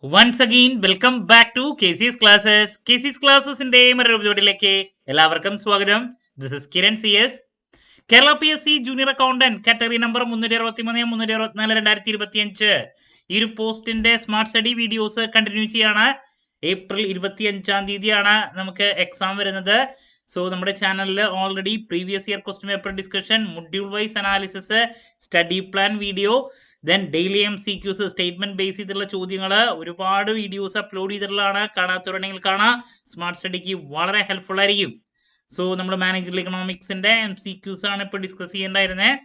Once again, welcome back to KC's Classes. KC's Classesന്റെ മറ്റൊരു എപ്പിസോഡിലേക്ക് എല്ലാവർക്കും സ്വാഗതം. This is Kiran C S. Kerala PSC junior accountant category number 363 364 2025 ഈ ഒരു പോസ്റ്റിന്റെ സ്മാർട്ട് സ്റ്റഡി വീഡിയോസ് കണ്ടിന്യൂ ചെയ്യാണ്. ഏപ്രിൽ 25 തീയതിയാണ് നമുക്ക് എക്സാം വരുന്നത്. സോ നമ്മുടെ ചാനലിൽ already previous year question paper discussion, module wise analysis, study plan video, then daily MCQs, statement base ചെയ്തിട്ടുള്ള ചോദ്യങ്ങൾ, ഒരുപാട് വീഡിയോസ് അപ്ലോഡ് ചെയ്തിട്ടുള്ളതാണ്. കാണാത്തവരുണ്ടെങ്കിൽ കാണാം. സ്മാർട്ട് സ്റ്റഡിക്ക് വളരെ ഹെൽപ്ഫുൾ ആയിരിക്കും. സോ നമ്മൾ മാനേജറൽ ഇക്കണോമിക്സിന്റെ MCQs ആണ് ഇപ്പോൾ ഡിസ്കസ് ചെയ്യേണ്ടായിരുന്നത്.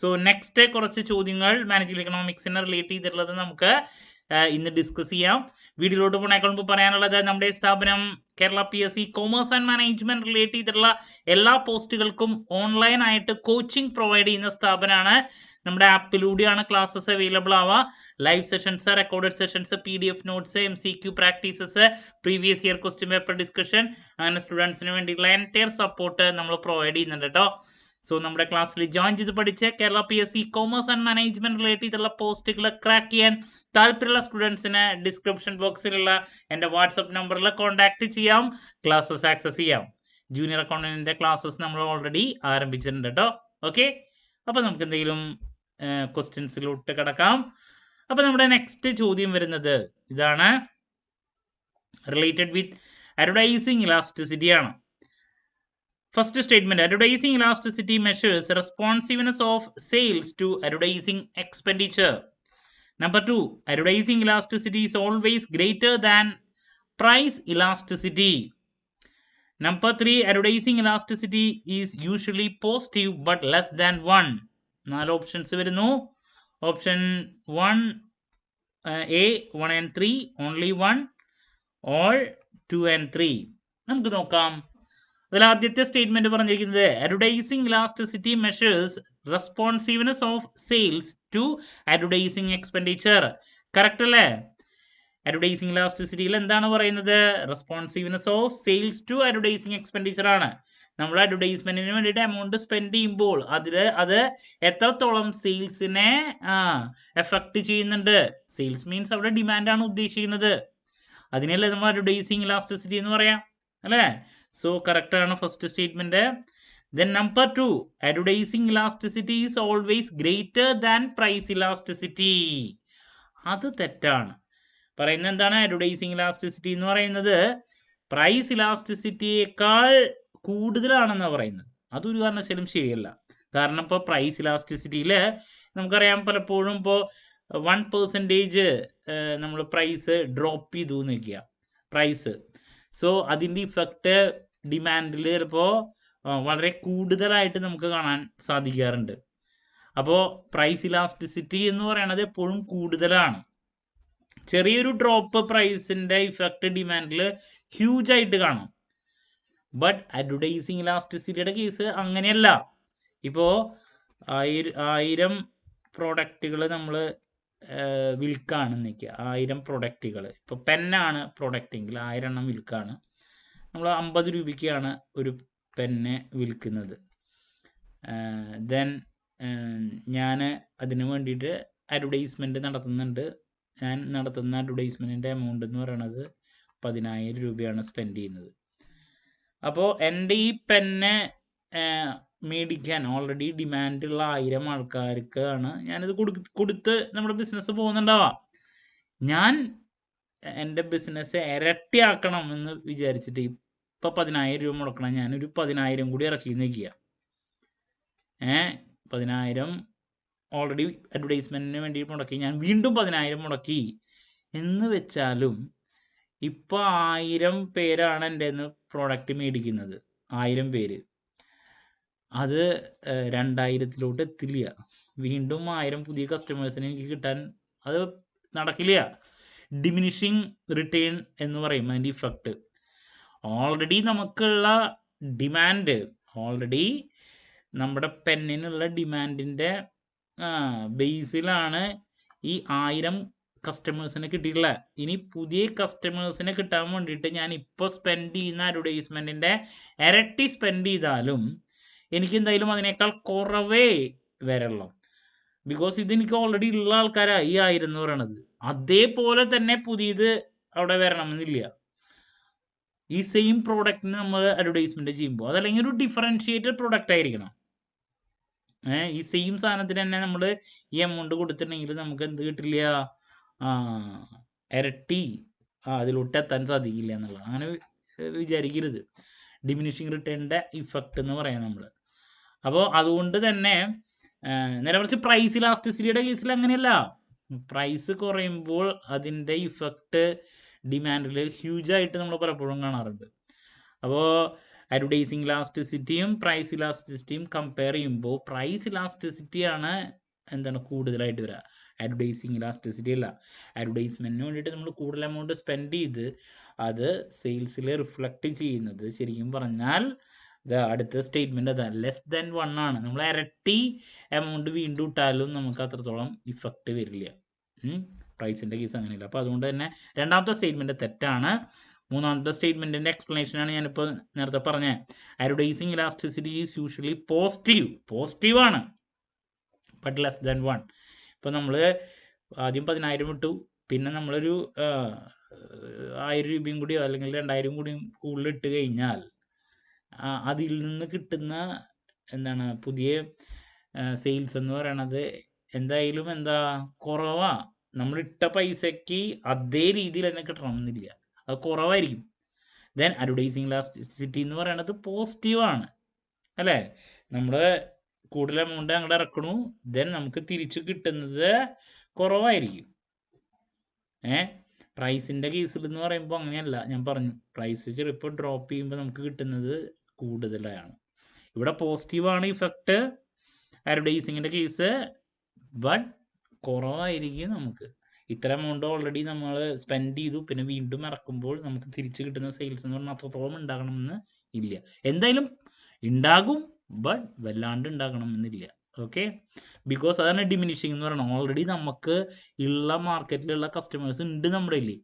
സോ നെക്സ്റ്റ് കുറച്ച് ചോദ്യങ്ങൾ മാനേജറൽ ഇക്കണോമിക്സിനെ റിലേറ്റ് ചെയ്തിട്ടുള്ളത് നമുക്ക് ഇന്ന് ഡിസ്കസ് ചെയ്യാം. വീഡിയോയിലോട്ട് പോണേക്കാൾ മുമ്പ് പറയാനുള്ളത്, നമ്മുടെ സ്ഥാപനം Kerala PSC commerce and management relate ചെയ്തിട്ടുള്ള എല്ലാ പോസ്റ്റുകൾക്കും ഓൺലൈൻ ആയിട്ട് കോച്ചിങ് പ്രൊവൈഡ് ചെയ്യുന്ന സ്ഥാപനമാണ്. നമ്മുടെ ആപ്പിലൂടെയാണ് ക്ലാസ്സസ് അവൈലബിൾ ആവുക. Live sessions, recorded sessions, PDF notes, MCQ practices, previous year question paper discussion, അങ്ങനെ സ്റ്റുഡൻസിന് വേണ്ടിയിട്ടുള്ള എൻറ്റയർ സപ്പോർട്ട് നമ്മൾ പ്രൊവൈഡ് ചെയ്യുന്നുണ്ട് കേട്ടോ. സോ നമ്മുടെ ക്ലാസ്സിൽ ജോയിൻ ചെയ്ത് പഠിച്ച് Kerala PSC commerce and management relate ചെയ്തിട്ടുള്ള പോസ്റ്റുകൾ ക്രാക്ക് ചെയ്യാൻ താല്പര്യമുള്ള സ്റ്റുഡൻസിന് ഡിസ്ക്രിപ്ഷൻ ബോക്സിലുള്ള എൻ്റെ വാട്സപ്പ് നമ്പറിൽ കോൺടാക്ട് ചെയ്യാം. ക്ലാസ്സസ് ആക്സസ് ചെയ്യാം. ജൂനിയർ അക്കൗണ്ടന്റിന്റെ ക്ലാസ്സസ് നമ്മൾ ഓൾറെഡി ആരംഭിച്ചിട്ടുണ്ട് കേട്ടോ. ഓക്കെ, അപ്പോൾ നമുക്ക് എന്തെങ്കിലും ക്വസ്റ്റ്യൻസിലോട്ട് കിടക്കാം. അപ്പോൾ നമ്മുടെ നെക്സ്റ്റ് ചോദ്യം വരുന്നത് ഇതാണ്, റിലേറ്റഡ് വിത്ത് അഡ്വർടൈസിങ് ഇലാസ്റ്റിസിറ്റി ആണ്. First statement, advertising elasticity measures responsiveness of sales to advertising expenditure. Number 2, advertising elasticity is always greater than price elasticity. Number 3, advertising elasticity is usually positive but less than 1. 4 options വരുന്നു. Option 1 A, 1 and 3, only 1, all 2 and 3. നമുക്ക് നോക്കാം. അതിൽ ആദ്യത്തെ statement പറഞ്ഞിരിക്കുന്നത് advertising elasticity measures responsiveness of sales to advertising expenditure. Correct അല്ലേ? Advertising ഇലാസ്റ്റിസിറ്റിയിൽ എന്താണ് പറയുന്നത്? Responsiveness of sales to advertising expenditure ആണ്. നമ്മൾ അഡ്വർടൈസ്മെന്റിന് വേണ്ടിയിട്ട് എമൗണ്ട് സ്പെൻഡ് ചെയ്യുമ്പോൾ അത് എത്രത്തോളം സെയിൽസിനെ എഫക്ട് ചെയ്യുന്നുണ്ട്. സെയിൽസ് മീൻസ് അവിടെ ഡിമാൻഡാണ് ഉദ്ദേശിക്കുന്നത്. അതിനല്ലേ നമ്മൾ അഡ്വർടൈസിങ് ഇലാസ്റ്റിസിറ്റി എന്ന് പറയാം, അല്ലേ? സോ കറക്റ്റ് ആണ് first statement. Then number 2, advertising elasticity is always greater than price elasticity. അത് തെറ്റാണ്. പറയുന്നത് എന്താണ്? അഡ്വർടൈസിങ് ഇലാസ്റ്റിസിറ്റി എന്ന് പറയുന്നത് പ്രൈസ് ഇലാസ്റ്റിസിറ്റിയേക്കാൾ കൂടുതലാണെന്നാണ് പറയുന്നത്. അതൊരു കാരണവശാലും ശരിയല്ല. കാരണം ഇപ്പോൾ പ്രൈസ് ഇലാസ്റ്റിസിറ്റിയിൽ നമുക്കറിയാം, പലപ്പോഴും ഇപ്പോൾ 1% നമ്മൾ പ്രൈസ് ഡ്രോപ്പ് ചെയ്തു നിൽക്കുക പ്രൈസ്. സോ അതിൻ്റെ ഇഫക്റ്റ് ഡിമാൻഡിൽ ചിലപ്പോൾ വളരെ കൂടുതലായിട്ട് നമുക്ക് കാണാൻ സാധിക്കാറുണ്ട്. അപ്പോൾ പ്രൈസ് ഇലാസ്റ്റിസിറ്റി എന്ന് പറയുന്നത് എപ്പോഴും കൂടുതലാണ്. ചെറിയൊരു ഡ്രോപ്പ് പ്രൈസിൻ്റെ ഇഫക്റ്റ് ഡിമാൻഡിൽ ഹ്യൂജ് ആയിട്ട് കാണാം. ബട്ട് അഡ്വർടൈസിങ് ഇലാസ്റ്റിസിറ്റിയുടെ കേസ് അങ്ങനെയല്ല. ഇപ്പോൾ 1000 പ്രോഡക്റ്റുകൾ നമ്മൾ വിൽക്കാണെന്ന് നിൽക്കുക. 1000 പ്രൊഡക്റ്റുകൾ, ഇപ്പോൾ പെന്നാണ് പ്രൊഡക്റ്റെങ്കിൽ 1000 എണ്ണം വിൽക്കാണ്. നമ്മൾ 50 രൂപയ്ക്കാണ് ഒരു പെന്ന് വിൽക്കുന്നത്. ദെൻ ഞാൻ അതിന് വേണ്ടിയിട്ട് അഡ്വർടൈസ്മെൻറ്റ് നടത്തുന്നുണ്ട്. ഞാൻ നടത്തുന്ന അഡ്വർടൈസ്മെൻറ്റിൻ്റെ എമൗണ്ട് എന്ന് പറയുന്നത് 10,000 രൂപയാണ് സ്പെൻഡ് ചെയ്യുന്നത്. അപ്പോൾ എൻ്റെ ഈ പെന്ന് മേടിക്കാൻ ഓൾറെഡി ഡിമാൻഡുള്ള 1000 ആൾക്കാർക്കാണ് ഞാനിത് കൊടുത്ത് നമ്മുടെ ബിസിനസ് പോകുന്നുണ്ടാവാം. ഞാൻ എൻ്റെ ബിസിനസ് ഇരട്ടിയാക്കണം എന്ന് വിചാരിച്ചിട്ട് ഇപ്പോൾ 10,000 രൂപ മുടക്കണം. ഞാനൊരു 10,000 കൂടി ഇറക്കി നിൽക്കുക. 10,000 ഓൾറെഡി അഡ്വർടൈസ്മെൻറ്റിന് വേണ്ടി മുടക്കി, ഞാൻ വീണ്ടും 10,000 മുടക്കി എന്ന് വെച്ചാലും ഇപ്പോൾ 1000 പേരാണ് എൻ്റെ നിന്ന് പ്രോഡക്റ്റ് മേടിക്കുന്നത്. 1000 പേര്, അത് 2000-ത്തിലോട്ട് എത്തില്ല. വീണ്ടും 1000 പുതിയ കസ്റ്റമേഴ്സിനെ എനിക്ക് കിട്ടാൻ അത് നടക്കില്ല. ഡിമിനിഷിങ് റിട്ടേൺ എന്ന് പറയും അതിൻ്റെ ഇഫക്റ്റ്. ഓൾറെഡി നമുക്കുള്ള ഡിമാൻഡ്, ഓൾറെഡി നമ്മുടെ പെന്നിനുള്ള ഡിമാൻഡിൻ്റെ ബേസിലാണ് ഈ 1000 കസ്റ്റമേഴ്സിനെ കിട്ടിയിട്ടുള്ള. ഇനി പുതിയ കസ്റ്റമേഴ്സിനെ കിട്ടാൻ വേണ്ടിയിട്ട് ഞാൻ ഇപ്പോൾ സ്പെൻഡ് ചെയ്യുന്ന അഡ്വർടൈസ്മെൻറ്റിൻ്റെ ഇരട്ടി സ്പെൻഡ് ചെയ്താലും എനിക്ക് എന്തായാലും അതിനേക്കാൾ കുറവേ വരുള്ളൂ. ബിക്കോസ് ഇതെനിക്ക് ഓൾറെഡി ഉള്ള ആൾക്കാരായി 1000 എന്ന് പറയണത്. അതേപോലെ തന്നെ പുതിയത് അവിടെ വരണമെന്നില്ല. ഈ സെയിം പ്രോഡക്റ്റിന് നമ്മൾ അഡ്വർടൈസ്മെന്റ് ചെയ്യുമ്പോൾ അതല്ലെങ്കിൽ ഒരു ഡിഫറൻഷിയേറ്റഡ് പ്രൊഡക്റ്റ് ആയിരിക്കണം. ഈ സെയിം സാധനത്തിന് തന്നെ നമ്മൾ ഈ എമൗണ്ട് കൊടുത്തിട്ടുണ്ടെങ്കിൽ നമുക്ക് എന്ത് കിട്ടില്ല, ഇരട്ടി അതിലോട്ട് എത്താൻ സാധിക്കില്ല എന്നുള്ളത്. അങ്ങനെ വിചാരിക്കരുത്. ഡിമിനിഷിങ് റിട്ടേണിൻ്റെ ഇഫക്റ്റ് എന്ന് പറയാം നമ്മൾ. അപ്പോൾ അതുകൊണ്ട് തന്നെ നേരെ മറിച്ച് പ്രൈസ് ഇലാസ്റ്റിസിറ്റിയുടെ കേസിൽ അങ്ങനെയല്ല. പ്രൈസ് കുറയുമ്പോൾ അതിൻ്റെ ഇഫക്റ്റ് ഡിമാൻഡിൽ ഹ്യൂജായിട്ട് നമ്മൾ പലപ്പോഴും കാണാറുണ്ട്. അപ്പോൾ അഡ്വർടൈസിങ് ഇലാസ്റ്റിസിറ്റിയും പ്രൈസ് ഇലാസ്റ്റിസിറ്റിയും കമ്പയർ ചെയ്യുമ്പോൾ പ്രൈസ് ഇലാസ്റ്റിസിറ്റിയാണ് എന്താണ് കൂടുതലായിട്ട് വരിക, അഡ്വർടൈസിങ് ഇലാസ്റ്റിസിറ്റി അല്ല. അഡ്വർടൈസ്മെൻറ്റിന് വേണ്ടിയിട്ട് നമ്മൾ കൂടുതൽ എമൗണ്ട് സ്പെൻഡ് ചെയ്ത് അത് സെയിൽസിൽ റിഫ്ലക്റ്റ് ചെയ്യുന്നത് ശരിക്കും പറഞ്ഞാൽ അടുത്ത സ്റ്റേറ്റ്മെൻറ്റ് അതാ, ലെസ് ദാൻ 1 ആണ്. നമ്മൾ ഇരട്ടി എമൗണ്ട് വീണ്ടും ഇട്ടാലും നമുക്ക് അത്രത്തോളം ഇഫക്റ്റ് വരില്ല. പ്രൈസിൻ്റെ കേസ് അങ്ങനെയില്ല. അപ്പോൾ അതുകൊണ്ട് തന്നെ രണ്ടാമത്തെ സ്റ്റേറ്റ്മെൻറ്റ് തെറ്റാണ്. മൂന്നാമത്തെ സ്റ്റേറ്റ്മെൻറ്റിൻ്റെ എക്സ്പ്ലനേഷനാണ് ഞാനിപ്പോൾ നേരത്തെ പറഞ്ഞത്. അഡ്വർടൈസിങ് ഇലാസ്റ്റിസിറ്റി ഈസ് യൂഷ്വലി പോസിറ്റീവാണ്, ബട്ട് ലെസ് ദാൻ 1. ഇപ്പോൾ നമ്മൾ ആദ്യം 10,000 ഇട്ടു, പിന്നെ നമ്മളൊരു 1000 രൂപയും കൂടിയോ അല്ലെങ്കിൽ 2000 കൂടിയും കൂടുതൽ ഇട്ട് കഴിഞ്ഞാൽ അതിൽ നിന്ന് കിട്ടുന്ന എന്താണ് പുതിയ സെയിൽസ് എന്ന് പറയണത് എന്തായാലും കുറവാ. നമ്മളിട്ട പൈസയ്ക്ക് അതേ രീതിയിൽ തന്നെ കിട്ടണമെന്നില്ല, അത് കുറവായിരിക്കും. ദെൻ അഡ്വർടൈസിങ് ഇലാസ്റ്റിസിറ്റി എന്ന് പറയുന്നത് പോസിറ്റീവാണ് അല്ലേ. നമ്മൾ കൂടുതൽ എമൗണ്ട് അങ്ങോട്ട് ഇറക്കണു, ദെൻ നമുക്ക് തിരിച്ചു കിട്ടുന്നത് കുറവായിരിക്കും. പ്രൈസിൻ്റെ കേസിൽ എന്ന് പറയുമ്പോൾ അങ്ങനെയല്ല. ഞാൻ പറഞ്ഞു, പ്രൈസ് ചിലപ്പോൾ ഡ്രോപ്പ് ചെയ്യുമ്പോൾ നമുക്ക് കിട്ടുന്നത് കൂടുതലാണ്. ഇവിടെ പോസിറ്റീവാണ് ഇഫക്റ്റ് അഡ്വർടൈസിങ്ങിൻ്റെ കേസ്, ബട്ട് കുറവായിരിക്കും. നമുക്ക് ഇത്ര എമൗണ്ട് ഓൾറെഡി നമ്മൾ സ്പെൻഡ് ചെയ്തു, പിന്നെ വീണ്ടും ഇറക്കുമ്പോൾ നമുക്ക് തിരിച്ച് കിട്ടുന്ന സെയിൽസ് എന്ന് പറഞ്ഞാൽ അത്രത്തോളം ഉണ്ടാകണമെന്ന് ഇല്ല. എന്തായാലും ഉണ്ടാകും, ബട്ട് വല്ലാണ്ട് ഉണ്ടാകണമെന്നില്ല. ഓക്കെ, ബിക്കോസ് അതാണ് ഡിമിനിഷിങ് എന്ന് പറയുന്നത്. ഓൾറെഡി നമുക്ക് ഉള്ള മാർക്കറ്റിലുള്ള കസ്റ്റമേഴ്സ് ഉണ്ട് നമ്മുടെ ഇല്ലേ,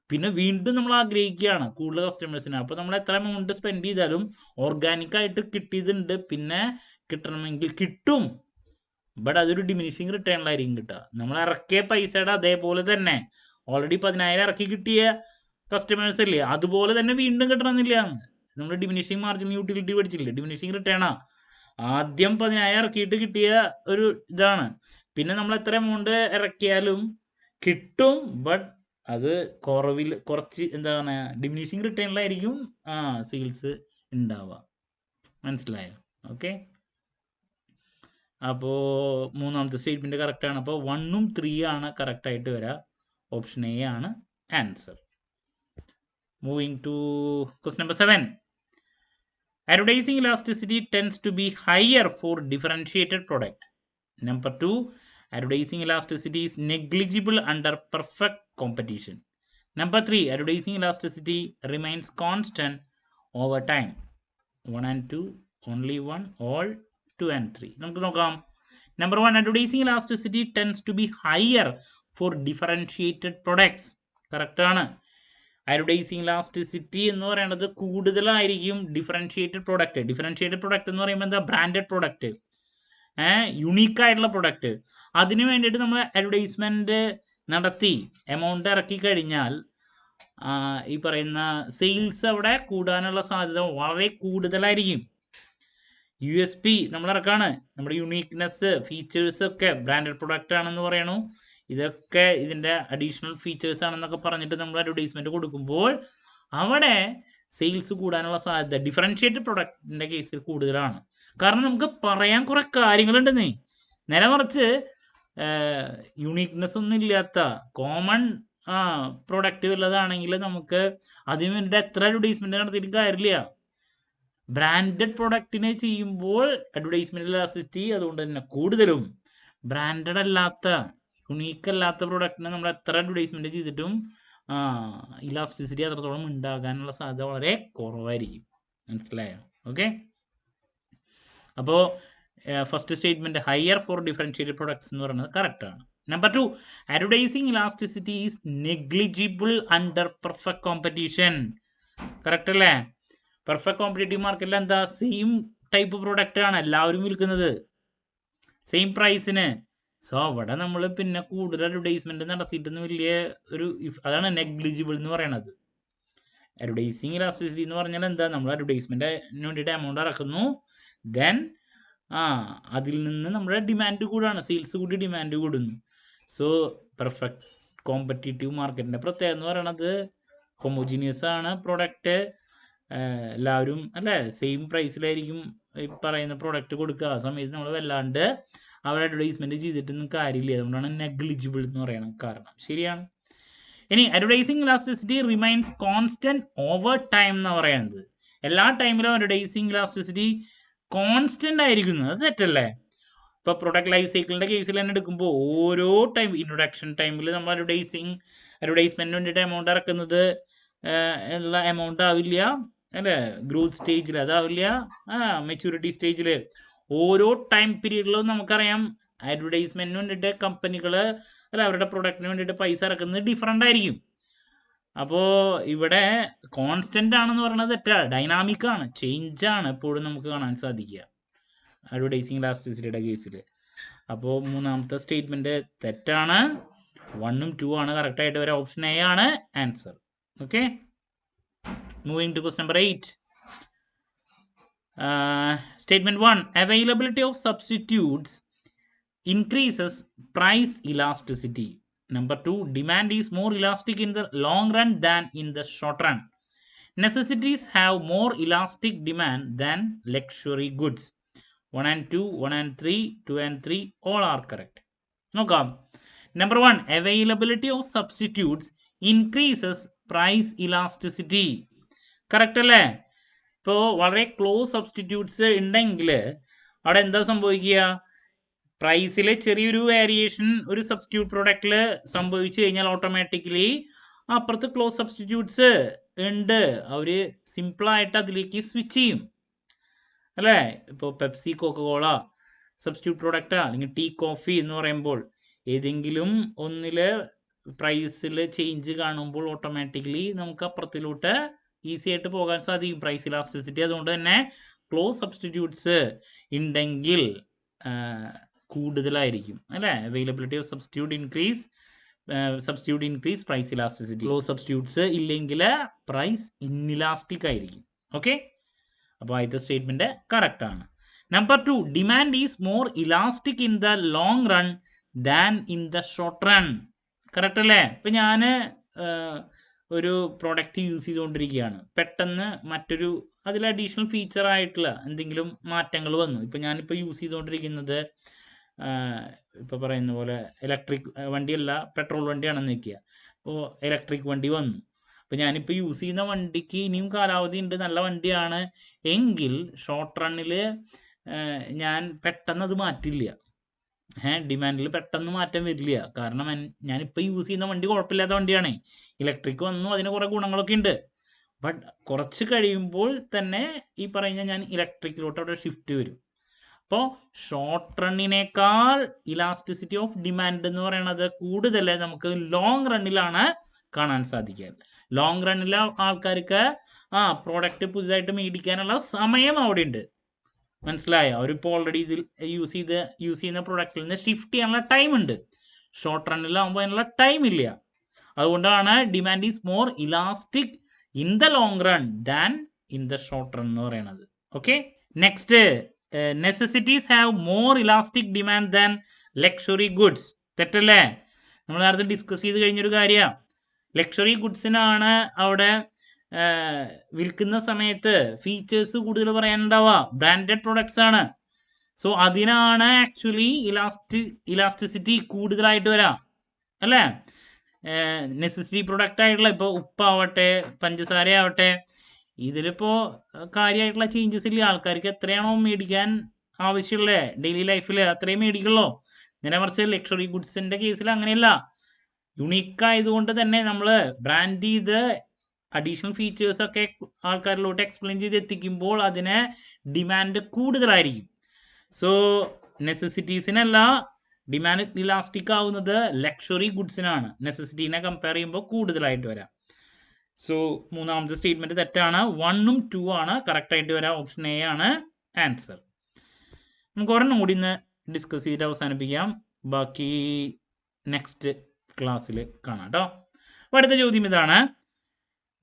പിന്നെ വീണ്ടും നമ്മൾ ആഗ്രഹിക്കുകയാണ് കൂടുതൽ കസ്റ്റമേഴ്സിനെ. അപ്പോൾ നമ്മൾ എത്ര എമൗണ്ട് സ്പെൻഡ് ചെയ്താലും ഓർഗാനിക്കായിട്ട് കിട്ടിയതുണ്ട്, പിന്നെ കിട്ടണമെങ്കിൽ കിട്ടും, ബട്ട് അതൊരു ഡിമിനിഷിങ് റിട്ടേണിലായിരിക്കും കിട്ടുക. നമ്മൾ ഇറക്കിയ പൈസയുടെ അതേപോലെ തന്നെ ഓൾറെഡി 10,000 ഇറക്കി കിട്ടിയ കസ്റ്റമേഴ്സ് അല്ലേ, അതുപോലെ തന്നെ വീണ്ടും കിട്ടണമെന്നില്ല. നമ്മൾ ഡിമിനിഷിങ് മാർജിൻ യൂട്ടിലിറ്റി പഠിച്ചില്ലേ, ഡിമിനിഷിങ് റിട്ടേണാ. ആദ്യം 10,000 ഇറക്കിയിട്ട് കിട്ടിയ ഒരു ഇതാണ്, പിന്നെ നമ്മൾ എത്ര എമൗണ്ട് ഇറക്കിയാലും കിട്ടും, ബട്ട് അത് കുറച്ച് എന്താണ് ഡിമിനിഷിങ് റിട്ടേണിലായിരിക്കും സെയിൽസ് ഉണ്ടാവുക. മനസ്സിലായോ? ഓക്കെ, അപ്പോൾ മൂന്നാമത്തെ സ്റ്റേറ്റ്മെൻറ്റ് കറക്റ്റാണ്. അപ്പോൾ 1ഉം 3 ആണ് കറക്റ്റായിട്ട് വരിക. ഓപ്ഷൻ എ ആണ് answer. Moving to question number 7. Advertising elasticity tends to be higher for differentiated product. Number 2, advertising elasticity is negligible under perfect competition. Number 3, advertising elasticity remains constant over time. 1 and 2, only 1, all 2 and 3. നമുക്ക് നോക്കാം. Number 1, advertising elasticity tends to be higher for differentiated products. Correct ആണ്. Advertising elasticity എന്ന് പറയുന്നത് കൂടുതലായിരിക്കും differentiated product. Differentiated product എന്ന് പറയുമ്പോൾ എന്താ, branded product, യുണീക്കായിട്ടുള്ള product. അതിന് വേണ്ടിയിട്ട് നമ്മൾ അഡ്വർടൈസ്മെൻറ്റ് നടത്തി എമൗണ്ട് ഇറക്കി കഴിഞ്ഞാൽ ഈ പറയുന്ന സെയിൽസ് അവിടെ കൂടാനുള്ള സാധ്യത വളരെ കൂടുതലായിരിക്കും. USP നമ്മൾ ഇറക്കാണ്, നമ്മുടെ യുണീക്നെസ്, ഫീച്ചേഴ്സ് ഒക്കെ ബ്രാൻഡഡ് പ്രൊഡക്റ്റ് ആണെന്ന് പറയണു, ഇതൊക്കെ ഇതിൻ്റെ അഡീഷണൽ ഫീച്ചേഴ്സ് ആണെന്നൊക്കെ പറഞ്ഞിട്ട് നമ്മൾ അഡ്വർടൈസ്മെൻറ്റ് കൊടുക്കുമ്പോൾ അവിടെ സെയിൽസ് കൂടാനുള്ള സാധ്യത ഡിഫറൻഷിയേറ്റഡ് പ്രൊഡക്റ്റിൻ്റെ കേസിൽ കൂടുതലാണ്. കാരണം നമുക്ക് പറയാൻ കുറേ കാര്യങ്ങളുണ്ടെന്നേ. നേരെ മറിച്ച് യുണീക്നെസ് ഒന്നും ഇല്ലാത്ത കോമൺ പ്രൊഡക്റ്റ് വല്ലതാണെങ്കിൽ നമുക്ക് അതിന് വേണ്ടിയിട്ട് എത്ര അഡ്വർടൈസ്മെൻറ്റ് നടത്തിയിട്ട് കാര്യമില്ല. ബ്രാൻഡഡ് പ്രൊഡക്റ്റിനെ ചെയ്യുമ്പോൾ അഡ്വർടൈസ്മെൻറ്റ് ഇലാസ്റ്റിസിറ്റി അതുകൊണ്ട് തന്നെ കൂടുതലും. ബ്രാൻഡഡ് അല്ലാത്ത യുണീക്ക് അല്ലാത്ത പ്രൊഡക്റ്റിനെ നമ്മൾ എത്ര അഡ്വർടൈസ്മെൻറ്റ് ചെയ്തിട്ടും ഇലാസ്റ്റിസിറ്റി അത്രത്തോളം ഉണ്ടാകാനുള്ള സാധ്യത വളരെ കുറവായിരിക്കും. മനസ്സിലായോ? ഓക്കെ, അപ്പോൾ first statement higher for differentiated products എന്ന് പറയുന്നത് കറക്റ്റാണ്. Number 2, advertising elasticity is negligible under perfect competition. Correct അല്ലേ? പെർഫെക്റ്റ് കോമ്പറ്റേറ്റീവ് മാർക്കറ്റിൽ സെയിം ടൈപ്പ് പ്രൊഡക്റ്റ് ആണ് എല്ലാവരും വിൽക്കുന്നത്, സെയിം പ്രൈസിന്. സോ അവിടെ നമ്മൾ പിന്നെ കൂടുതൽ അഡ്വർടൈസ്മെന്റ് നടത്തിയിട്ടൊന്നും വലിയ ഒരു അതാണ് നെഗ്ലിജിബിൾ എന്ന് പറയണത്. അഡ്വർടൈസിങ് ഇലാസ്റ്റിസിറ്റി എന്ന് പറഞ്ഞാൽ എന്താ, നമ്മൾ അഡ്വർടൈസ്മെന്റിന് വേണ്ടിയിട്ട് എമൗണ്ട് ഇറക്കുന്നു, ദെൻ അതിൽ നിന്ന് നമ്മുടെ ഡിമാൻഡ് കൂടാണ്, സെയിൽസ് കൂടി ഡിമാൻഡ് കൂടുന്നു. സോ പെർഫെക്റ്റ് കോമ്പറ്റീറ്റീവ് മാർക്കറ്റിന്റെ പ്രത്യേകത എന്ന് പറയണത് ഹോമോജീനിയസ് ആണ് പ്രൊഡക്റ്റ്, എല്ലാവരും അല്ലേ സെയിം പ്രൈസിലായിരിക്കും ഈ പറയുന്ന പ്രൊഡക്റ്റ് കൊടുക്കുക. ആ സമയത്ത് നമ്മൾ വല്ലാണ്ട് അവിടെ അഡ്വർടൈസ്മെന്റ് ചെയ്തിട്ടൊന്നും കാര്യമില്ല. അതുകൊണ്ടാണ് നെഗ്ലിജിബിൾ എന്ന് പറയുന്നത് കാരണം. ശരിയാണ്. ഇനി advertising elasticity remains constant over time എന്ന് പറയുന്നത്. എല്ലാ ടൈമിലും അഡ്വർടൈസിങ് ഇലാസ്റ്റിസിറ്റി കോൺസ്റ്റന്റ് ആയിരിക്കുന്നു, അത് തെറ്റല്ലേ? ഇപ്പോൾ പ്രൊഡക്റ്റ് ലൈഫ് സൈക്കിളിന്റെ കേസിൽ തന്നെ എടുക്കുമ്പോൾ ഓരോ ടൈം ഇൻട്രൊഡക്ഷൻ ടൈമിൽ നമ്മൾ അഡ്വർടൈസ്മെന്റിന് വേണ്ടിയിട്ട് എമൗണ്ട് ഇറക്കുന്നത് ഉള്ള എമൗണ്ട് ആവില്ല അല്ലേ, ഗ്രോത്ത് സ്റ്റേജിൽ അതാവില്ല, മെച്യൂരിറ്റി സ്റ്റേജിൽ ഓരോ ടൈം പീരീഡിലും നമുക്കറിയാം അഡ്വർടൈസ്മെന്റിന് വേണ്ടിയിട്ട് കമ്പനികൾ അല്ല അവരുടെ പ്രൊഡക്റ്റിന് വേണ്ടിയിട്ട് പൈസ ഇറക്കുന്നത് ഡിഫറെൻ്റ് ആയിരിക്കും. അപ്പോൾ ഇവിടെ കോൺസ്റ്റന്റ് ആണെന്ന് പറയുന്നത് തെറ്റാണ്, ഡൈനാമിക് ആണ്, ചേഞ്ച് ആണ് എപ്പോഴും നമുക്ക് കാണാൻ സാധിക്കുക അഡ്വർടൈസിങ് ഇലാസ്റ്റിസിറ്റിയുടെ കേസിൽ. അപ്പോൾ മൂന്നാമത്തെ സ്റ്റേറ്റ്മെന്റ് തെറ്റാണ്, 1ഉം 2 ആണ് കറക്റ്റ് ആയിട്ട് വരെ, ഓപ്ഷൻ എ ആണ് answer. Okay, moving to question number 8. Statement 1, availability of substitutes increases price elasticity. Number 2, demand is more elastic in the long run than in the short run. Necessities have more elastic demand than luxury goods. 1 and 2, 1 and 3, 2 and 3, all are correct. നോക്കാം. Number 1, availability of substitutes increases price elasticity. Correct അല്ലേ? ഇപ്പോൾ വളരെ close substitutes ഉണ്ടെങ്കിൽ അവിടെ എന്താ സംഭവിക്കുക, പ്രൈസിൽ ചെറിയൊരു വേരിയേഷൻ ഒരു സബ്സ്റ്റിറ്റ്യൂട്ട് പ്രൊഡക്റ്റിൽ സംഭവിച്ചു കഴിഞ്ഞാൽ ഓട്ടോമാറ്റിക്കലി അപ്പുറത്ത് ക്ലോസ് സബ്സ്റ്റിറ്റ്യൂട്ട്സ് ഉണ്ട്, അവർ സിമ്പിളായിട്ട് അതിലേക്ക് സ്വിച്ച് ചെയ്യും അല്ലേ. ഇപ്പോൾ പെപ്സി കോക്കകോള സബ്സ്റ്റിറ്റ്യൂട്ട് പ്രൊഡക്റ്റാ, അല്ലെങ്കിൽ ടീ കോഫി എന്ന് പറയുമ്പോൾ ഏതെങ്കിലും ഒന്നിൽ പ്രൈസിൽ ചേഞ്ച് കാണുമ്പോൾ ഓട്ടോമാറ്റിക്കലി നമുക്ക് അപ്പുറത്തിലോട്ട് ഈസി ആയിട്ട് പോകാൻ സാധിക്കും, പ്രൈസ് ഇലാസ്റ്റിസിറ്റി. അതുകൊണ്ട് തന്നെ ക്ലോസ് സബ്സ്റ്റിറ്റ്യൂട്ട്സ് ഉണ്ടെങ്കിൽ കൂടുതലായിരിക്കും അല്ലേ, availability of substitute increase price elasticity. Close substitutes ഇല്ലെങ്കിൽ പ്രൈസ് ഇൻഇലാസ്റ്റിക് ആയിരിക്കും. ഓക്കെ, അപ്പോൾ ആദ്യത്തെ സ്റ്റേറ്റ്മെന്റ് കറക്റ്റ് ആണ്. Number 2, demand is more elastic in the long run than in the short run. Correct അല്ലേ? ഇപ്പം ഞാൻ ഒരു പ്രോഡക്റ്റ് യൂസ് ചെയ്തുകൊണ്ടിരിക്കുകയാണ്, പെട്ടെന്ന് മറ്റൊരു അതിൽ അഡീഷണൽ ഫീച്ചർ ആയിട്ടുള്ള എന്തെങ്കിലും മാറ്റങ്ങൾ വന്നു. ഇപ്പം ഞാനിപ്പോൾ യൂസ് ചെയ്തുകൊണ്ടിരിക്കുന്നത് ഇപ്പോൾ പറയുന്ന പോലെ ഇലക്ട്രിക് വണ്ടിയല്ല, പെട്രോൾ വണ്ടിയാണെന്ന് വയ്ക്കുക. അപ്പോൾ ഇലക്ട്രിക് വണ്ടി വന്നു. അപ്പോൾ ഞാനിപ്പോൾ യൂസ് ചെയ്യുന്ന വണ്ടിക്ക് ഇനിയും കാലാവധി ഉണ്ട്, നല്ല വണ്ടിയാണ് എങ്കിൽ ഷോർട്ട് റണ്ണിൽ ഞാൻ പെട്ടെന്ന് അത് മാറ്റില്ല, ഡിമാൻഡിൽ പെട്ടെന്ന് മാറ്റം വരില്ല. കാരണം ഞാനിപ്പോൾ യൂസ് ചെയ്യുന്ന വണ്ടി കുഴപ്പമില്ലാത്ത വണ്ടിയാണ്, ഇലക്ട്രിക് വന്നു, അതിന് കുറേ ഗുണങ്ങളൊക്കെ ഉണ്ട്. ബട്ട് കുറച്ച് കഴിയുമ്പോൾ തന്നെ ഈ പറയുന്ന ഞാൻ ഇലക്ട്രിക്കിലോട്ട് അവിടെ ഷിഫ്റ്റ് വരും. അപ്പോൾ ഷോർട്ട് റണ്ണിനേക്കാൾ ഇലാസ്റ്റിസിറ്റി ഓഫ് ഡിമാൻഡ് എന്ന് പറയുന്നത് കൂടുതൽ നമുക്ക് ലോങ് റണ്ണിലാണ് കാണാൻ സാധിക്കുക. ലോങ് റണ്ണിൽ ആൾക്കാർക്ക് പ്രോഡക്റ്റ് പുതുതായിട്ട് മേടിക്കാനുള്ള സമയം അവിടെ ഉണ്ട്, മനസ്സിലായോ? അവരിപ്പോൾ ഓൾറെഡി ഇതിൽ യൂസ് ചെയ്യുന്ന പ്രൊഡക്റ്റിൽ നിന്ന് ഷിഫ്റ്റ് ചെയ്യാനുള്ള ടൈം ഉണ്ട്. ഷോർട്ട് റണ്ണിലാകുമ്പോൾ അതിനുള്ള ടൈം ഇല്ല. അതുകൊണ്ടാണ് demand is more elastic in the long run than in the short run എന്ന് പറയുന്നത്. Okay, next, necessities have more elastic demand than luxury goods. തെറ്റല്ലേ? നമ്മൾ നേരത്തെ ഡിസ്കസ് ചെയ്ത് കഴിഞ്ഞൊരു കാര്യമാണ്. ലക്ഷറി ഗുഡ്സിനാണ് അവിടെ വിൽക്കുന്ന സമയത്ത് ഫീച്ചേഴ്സ് കൂടുതൽ പറയാനുണ്ടാവുക, ബ്രാൻഡഡ് പ്രൊഡക്ട്സ് ആണ്. സോ അതിനാണ് ആക്ച്വലി ഇലാസ്റ്റിസിറ്റി കൂടുതലായിട്ട് വരാം അല്ലേ. നെസസിറ്റി പ്രൊഡക്റ്റ് ആയിട്ടുള്ള ഇപ്പോൾ ഉപ്പാവട്ടെ പഞ്ചസാര ആവട്ടെ, ഇതിലിപ്പോൾ കാര്യമായിട്ടുള്ള ചേഞ്ചസ് ഇല്ല. ആൾക്കാർക്ക് എത്രയാണോ മേടിക്കാൻ ആവശ്യമുള്ളത് ഡെയിലി ലൈഫിൽ അത്രയും മേടിക്കുള്ളൂ. നേരെ മറിച്ച് ലക്ഷറി ഗുഡ്സിൻ്റെ കേസിൽ അങ്ങനെയല്ല. യുണീക്ക് ആയതുകൊണ്ട് തന്നെ നമ്മൾ ബ്രാൻഡ് ചെയ്ത് അഡീഷണൽ ഫീച്ചേഴ്സൊക്കെ ആൾക്കാരിലോട്ട് എക്സ്പ്ലെയിൻ ചെയ്ത് എത്തിക്കുമ്പോൾ അതിന് ഡിമാൻഡ് കൂടുതലായിരിക്കും. സോ നെസസിറ്റീസിനല്ല ഡിമാൻഡ് ഇലാസ്റ്റിക് ആവുന്നത് ലക്ഷറി ഗുഡ്സിനാണ്, നെസസിറ്റീനെ കമ്പയർ ചെയ്യുമ്പോൾ കൂടുതലായിട്ട് വരാം. സോ മൂന്നാമത്തെ സ്റ്റേറ്റ്മെന്റ് തെറ്റാണ്, 1ഉം 2 ആണ് കറക്റ്റായിട്ട് വരാം, ഓപ്ഷൻ എ ആണ് ആൻസർ. നമുക്ക് ഒരെണ്ണം കൂടി ഇന്ന് ഡിസ്കസ് ചെയ്തിട്ട് അവസാനിപ്പിക്കാം. ബാക്കി നെക്സ്റ്റ് ക്ലാസ്സിൽ കാണാം കേട്ടോ. അപ്പോൾ അടുത്ത ചോദ്യം ഇതാണ്.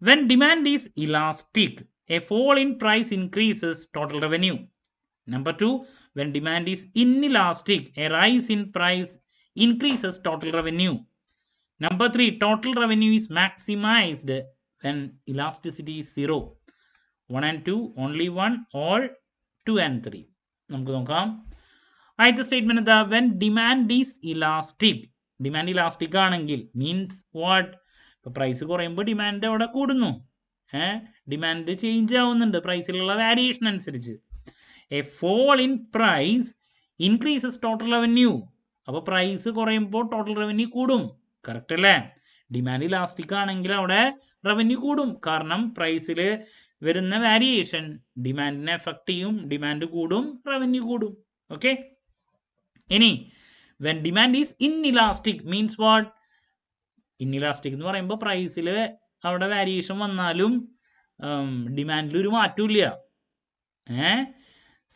When demand is elastic a fall in price increases total revenue. Number 2, when demand is inelastic, a rise in price increases total revenue. Number 3, total revenue is maximized when elasticity is 0. 1 and 2, only 1, all 2 and 3. നമുക്ക് നോക്കാം. ആദ്യത്തെ statement എന്താ? When demand is elastic. Demand elastic ആണെങ്കിൽ means what? ഇപ്പോൾ price കുറയുമ്പോൾ demand അവിടെ കൂടുന്നു. Demand change ആവുന്നുണ്ട് പ്രൈസിലുള്ള വാരിയേഷൻ അനുസരിച്ച്. A fall in price increases total revenue. അപ്പോൾ പ്രൈസ് കുറയുമ്പോൾ ടോട്ടൽ റവന്യൂ കൂടും. കറക്റ്റ് അല്ലേ? ഡിമാൻഡ് ഇലാസ്റ്റിക് ആണെങ്കിൽ അവിടെ റവന്യൂ കൂടും. കാരണം പ്രൈസിൽ വരുന്ന വാരിയേഷൻ ഡിമാൻഡിനെ എഫക്റ്റ് ചെയ്യും. ഡിമാൻഡ് കൂടും, റവന്യൂ കൂടും. ഓക്കെ. ഇനി when demand is inelastic means what? Inelastic എന്ന് പറയുമ്പോൾ പ്രൈസിൽ അവിടെ വാരിയേഷൻ വന്നാലും ഡിമാൻഡിൽ ഒരു മാറ്റവും ഇല്ല.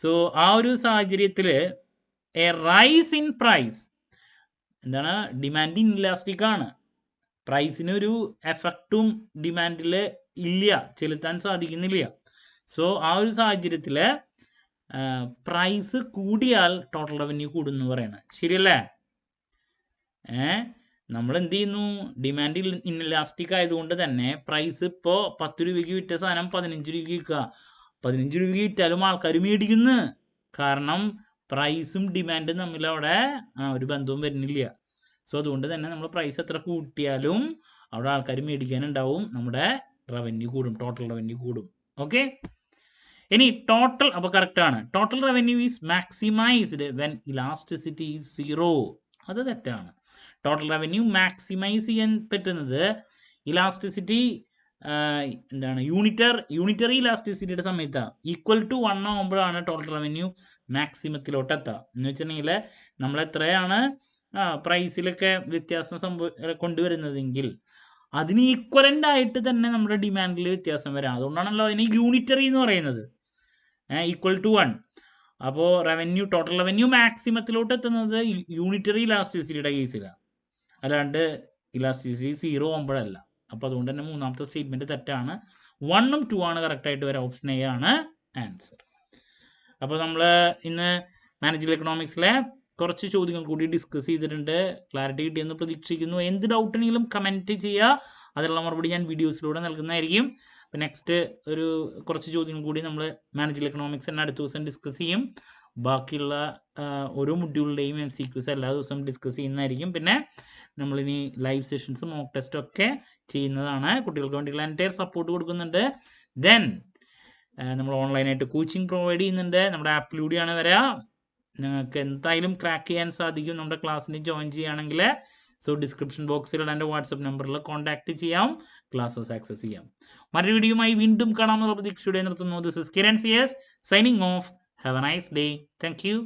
സോ ആ ഒരു സാഹചര്യത്തിൽ എ റൈസ് ഇൻ പ്രൈസ് എന്താണ്? ഡിമാൻഡ് ഇൻഇലാസ്റ്റിക് ആണ്. പ്രൈസിനൊരു എഫക്റ്റും ഡിമാൻഡിൽ ഇല്ല, ചെലുത്താൻ സാധിക്കുന്നില്ല. സോ ആ ഒരു സാഹചര്യത്തിൽ പ്രൈസ് കൂടിയാൽ ടോട്ടൽ റവന്യൂ കൂടുന്നു പറയണത് ശരിയല്ലേ? നമ്മൾ എന്ത് ചെയ്യുന്നു? ഡിമാൻഡ് ഇൻഇലാസ്റ്റിക് ആയതുകൊണ്ട് തന്നെ പ്രൈസ് ഇപ്പോൾ 10 രൂപയ്ക്ക് വിറ്റ സാധനം 15 രൂപയ്ക്ക് വിൽക്കുക. 15 രൂപയ്ക്ക് വിറ്റാലും ആൾക്കാർ മേടിക്കുന്നു. കാരണം പ്രൈസും ഡിമാൻഡും തമ്മിൽ അവിടെ ഒരു ബന്ധവും വരുന്നില്ല. സോ അതുകൊണ്ട് തന്നെ നമ്മൾ പ്രൈസ് എത്ര കൂട്ടിയാലും അവിടെ ആൾക്കാർ മേടിക്കാനുണ്ടാവും. നമ്മുടെ റവന്യൂ കൂടും, ടോട്ടൽ റവന്യൂ കൂടും. ഓക്കെ. ഇനി ടോട്ടൽ, അപ്പോൾ കറക്റ്റാണ്. Total revenue is maximised when elasticity is 0. അത് തെറ്റാണ്. ടോട്ടൽ റവന്യൂ മാക്സിമൈസ് ചെയ്യാൻ പറ്റുന്നത് ഇലാസ്റ്റിസിറ്റി എന്താണ്? യൂണിറ്ററി ഇലാസ്റ്റിസിറ്റിയുടെ സമയത്താണ്. ഈക്വൽ ടു 1 ആകുമ്പോഴാണ് ടോട്ടൽ റവന്യൂ മാക്സിമത്തിലോട്ട് എത്തുക. എന്ന് വെച്ചിട്ടുണ്ടെങ്കിൽ നമ്മൾ എത്രയാണ് പ്രൈസിലൊക്കെ വ്യത്യാസം കൊണ്ടുവരുന്നതെങ്കിൽ അതിന് ഈക്വലൻ്റ് ആയിട്ട് തന്നെ നമ്മുടെ ഡിമാൻഡിൽ വ്യത്യാസം വരാം. അതുകൊണ്ടാണല്ലോ അതിന് യൂണിറ്ററി എന്ന് പറയുന്നത്. Equal to 1. അപ്പോൾ ടോട്ടൽ റവന്യൂ മാക്സിമത്തിലോട്ട് എത്തുന്നത് യൂണിറ്ററി ഇലാസ്റ്റിസിറ്റിയുടെ കേസിലാണ്, അല്ലാണ്ട് ഇലാസ്റ്റിസിറ്റി 0 ആകുമ്പോഴല്ല. അപ്പോൾ അതുകൊണ്ട് തന്നെ മൂന്നാമത്തെ സ്റ്റേറ്റ്മെൻറ്റ് തെറ്റാണ്. 1ഉം 2 ആണ് കറക്റ്റായിട്ട് വരാം. ഓപ്ഷൻ എ ആണ് ആൻസർ. അപ്പോൾ നമ്മൾ ഇന്ന് മാനേജറിയൽ എക്കണോമിക്സിലെ കുറച്ച് ചോദ്യങ്ങൾ കൂടി ഡിസ്കസ് ചെയ്തിട്ടുണ്ട്. ക്ലാരിറ്റി കിട്ടിയെന്ന് പ്രതീക്ഷിക്കുന്നു. എന്ത് ഡൗട്ടുണ്ടെങ്കിലും കമൻറ്റ് ചെയ്യുക. അതിനുള്ള മറുപടി ഞാൻ വീഡിയോസിലൂടെ നൽകുന്നതായിരിക്കും. അപ്പോൾ നെക്സ്റ്റ് കുറച്ച് ചോദ്യങ്ങൾ കൂടി നമ്മൾ മാനേജറിയൽ എക്കണോമിക്സ് തന്നെ അടുത്ത ദിവസം ഡിസ്കസ് ചെയ്യും. ബാക്കിയുള്ള ഓരോ മൊഡ്യൂളിൻ്റെയും MCQs എല്ലാ ദിവസവും ഡിസ്കസ് ചെയ്യുന്നതായിരിക്കും. പിന്നെ നമ്മളിനി ലൈവ് സെഷൻസ്, മോക്ക് ടെസ്റ്റും ഒക്കെ ചെയ്യുന്നതാണ്. കുട്ടികൾക്ക് വേണ്ടിയുള്ള എൻറ്റയർ സപ്പോർട്ട് കൊടുക്കുന്നുണ്ട്. ദെൻ നമ്മൾ ഓൺലൈനായിട്ട് കോച്ചിങ് പ്രൊവൈഡ് ചെയ്യുന്നുണ്ട്. നമ്മുടെ ആപ്പിലൂടെയാണ് വരിക. നിങ്ങൾക്ക് എന്തായാലും ക്രാക്ക് ചെയ്യാൻ സാധിക്കും നമ്മുടെ ക്ലാസ്സിന് ജോയിൻ ചെയ്യുകയാണെങ്കിൽ. സോ ഡിസ്ക്രിപ്ഷൻ ബോക്സിൽ എൻ്റെ വാട്സപ്പ് നമ്പറിൽ കോൺടാക്ട് ചെയ്യാം, ക്ലാസ്സസ് ആക്സസ് ചെയ്യാം. മറ്റൊരു വീഡിയോയുമായി വീണ്ടും കാണാമെന്നുള്ള പ്രതീക്ഷയോടെ നിർത്തുന്നു. This is Kiran CS signing off. Have a nice day. Thank you.